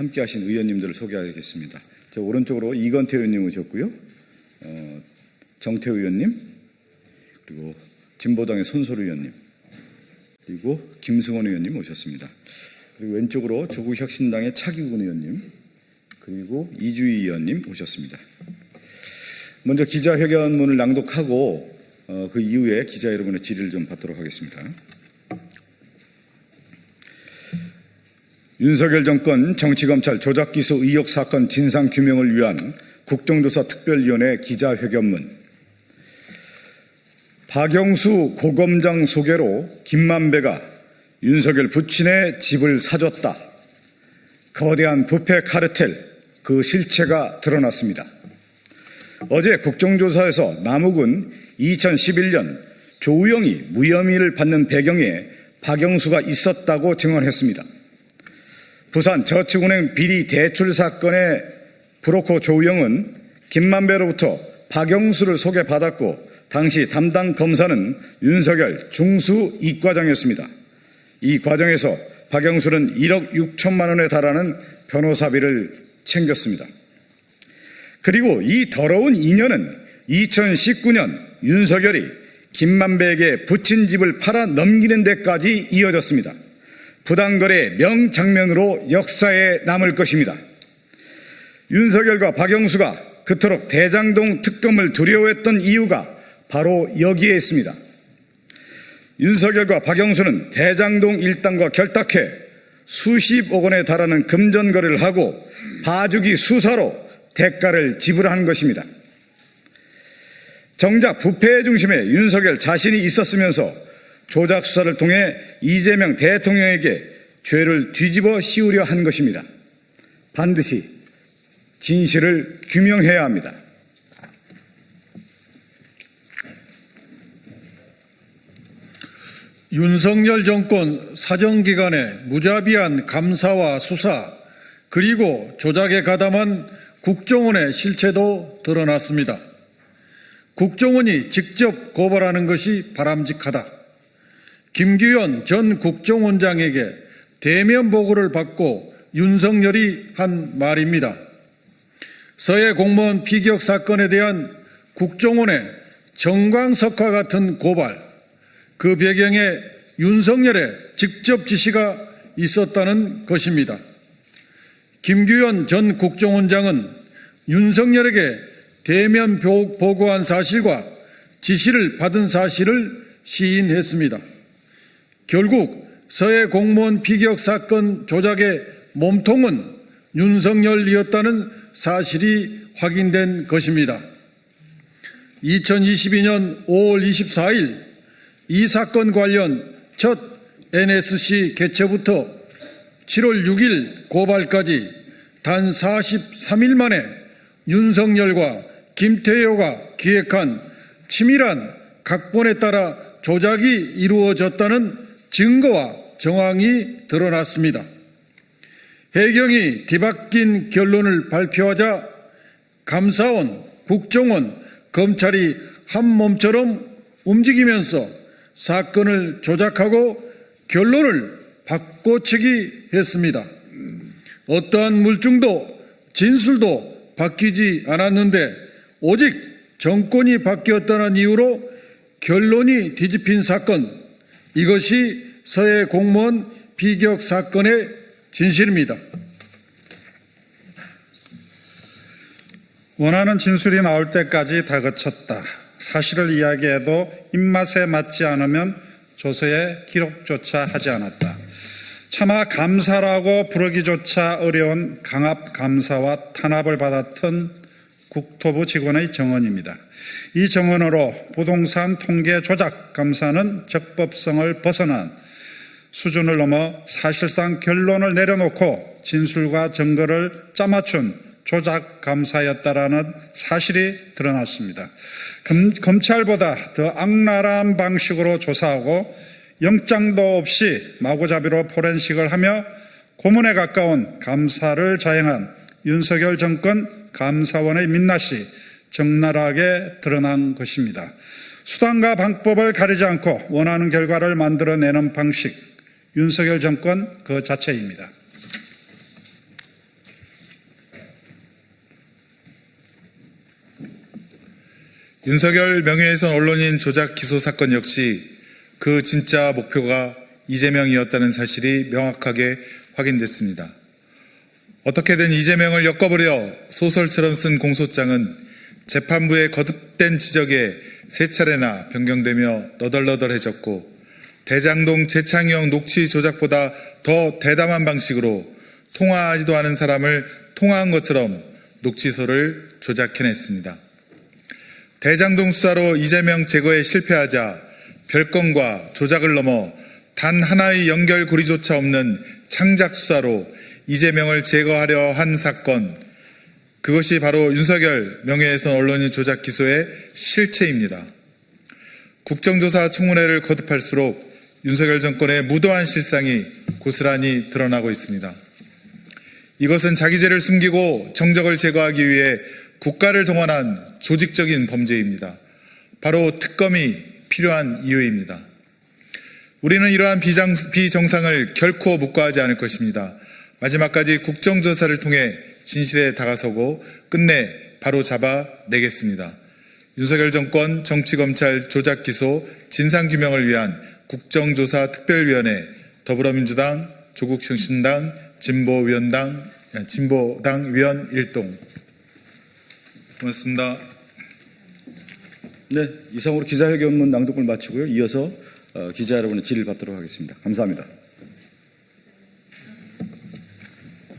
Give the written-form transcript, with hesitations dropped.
함께하신 의원님들을 소개하겠습니다. 저 오른쪽으로 이건태 의원님 오셨고요. 정태우 의원님, 그리고 진보당의 손소리 의원님, 그리고 김승원 의원님 오셨습니다. 그리고 왼쪽으로 조국혁신당의 차기훈 의원님, 그리고 이주희 의원님 오셨습니다. 먼저 기자회견문을 낭독하고 그 이후에 기자 여러분의 질의를 좀 받도록 하겠습니다. 윤석열 정권 정치검찰 조작기소 의혹 사건 진상규명을 위한 국정조사 특별위원회 기자회견문. 박영수 고검장 소개로 김만배가 윤석열 부친의 집을 사줬다. 거대한 부패 카르텔, 그 실체가 드러났습니다. 어제 국정조사에서 남욱은 2011년 조우영이 무혐의를 받는 배경에 박영수가 있었다고 증언했습니다. 부산 저축은행 비리 대출 사건의 브로커 조우영은 김만배로부터 박영수를 소개받았고 당시 담당 검사는 윤석열 중수 이과장이었습니다. 이 과정에서 박영수는 1억 6천만 원에 달하는 변호사비를 챙겼습니다. 그리고 이 더러운 인연은 2019년 윤석열이 김만배에게 부친 집을 팔아 넘기는 데까지 이어졌습니다. 부당거래의 명장면으로 역사에 남을 것입니다. 윤석열과 박영수가 그토록 대장동 특검을 두려워했던 이유가 바로 여기에 있습니다. 윤석열과 박영수는 대장동 일당과 결탁해 수십억 원에 달하는 금전 거래를 하고 봐주기 수사로 대가를 지불한 것입니다. 정작 부패의 중심에 윤석열 자신이 있었으면서 조작 수사를 통해 이재명 대통령에게 죄를 뒤집어 씌우려 한 것입니다. 반드시 진실을 규명해야 합니다. 윤석열 정권 사정기관의 무자비한 감사와 수사, 그리고 조작에 가담한 국정원의 실체도 드러났습니다. 국정원이 직접 고발하는 것이 바람직하다. 김규현 전 국정원장에게 대면 보고를 받고 윤석열이 한 말입니다. 서해 공무원 피격 사건에 대한 국정원의 정광석화 같은 고발, 그 배경에 윤석열의 직접 지시가 있었다는 것입니다. 김규현 전 국정원장은 윤석열에게 대면 보고한 사실과 지시를 받은 사실을 시인했습니다. 결국 서해 공무원 피격 사건 조작의 몸통은 윤석열이었다는 사실이 확인된 것입니다. 2022년 5월 24일 이 사건 관련 첫 NSC 개최부터 7월 6일 고발까지 단 43일 만에 윤석열과 김태효가 기획한 치밀한 각본에 따라 조작이 이루어졌다는 증거와 정황이 드러났습니다. 해경이 뒤바뀐 결론을 발표하자 감사원, 국정원, 검찰이 한 몸처럼 움직이면서 사건을 조작하고 결론을 바꿔치기 했습니다. 어떠한 물증도 진술도 바뀌지 않았는데 오직 정권이 바뀌었다는 이유로 결론이 뒤집힌 사건, 이것이 서해 공무원 피격 사건의 진실입니다. 원하는 진술이 나올 때까지 다그쳤다. 사실을 이야기해도 입맛에 맞지 않으면 조서에 기록조차 하지 않았다. 차마 감사라고 부르기조차 어려운 강압 감사와 탄압을 받았던 국토부 직원의 정언입니다. 이 정언으로 부동산 통계 조작 감사는 적법성을 벗어난 수준을 넘어 사실상 결론을 내려놓고 진술과 증거를 짜맞춘 조작 감사였다라는 사실이 드러났습니다. 검찰보다 더 악랄한 방식으로 조사하고 영장도 없이 마구잡이로 포렌식을 하며 고문에 가까운 감사를 자행한 윤석열 정권 감사원의 민낯이 적나라하게 드러난 것입니다. 수단과 방법을 가리지 않고 원하는 결과를 만들어내는 방식, 윤석열 정권 그 자체입니다. 윤석열 명예훼손 언론인 조작 기소 사건 역시 그 진짜 목표가 이재명이었다는 사실이 명확하게 확인됐습니다. 어떻게든 이재명을 엮어버려 소설처럼 쓴 공소장은 재판부의 거듭된 지적에 세 차례나 변경되며 너덜너덜해졌고 대장동 재창형 녹취 조작보다 더 대담한 방식으로 통화하지도 않은 사람을 통화한 것처럼 녹취소를 조작해냈습니다. 대장동 수사로 이재명 제거에 실패하자 별건과 조작을 넘어 단 하나의 연결고리조차 없는 창작 수사로 이재명을 제거하려 한 사건, 그것이 바로 윤석열 명예훼손 언론인 조작 기소의 실체입니다. 국정조사 청문회를 거듭할수록 윤석열 정권의 무도한 실상이 고스란히 드러나고 있습니다. 이것은 자기 죄를 숨기고 정적을 제거하기 위해 국가를 동원한 조직적인 범죄입니다. 바로 특검이 필요한 이유입니다. 우리는 이러한 비정상을 결코 묵과하지 않을 것입니다. 마지막까지 국정조사를 통해 진실에 다가서고 끝내 바로 잡아내겠습니다. 윤석열 정권 정치검찰 조작기소 진상규명을 위한 국정조사 특별위원회 더불어민주당, 조국혁신당, 진보당 위원 일동. 고맙습니다. 네, 이상으로 기자회견문 낭독을 마치고요. 이어서 기자 여러분의 질의를 받도록 하겠습니다. 감사합니다.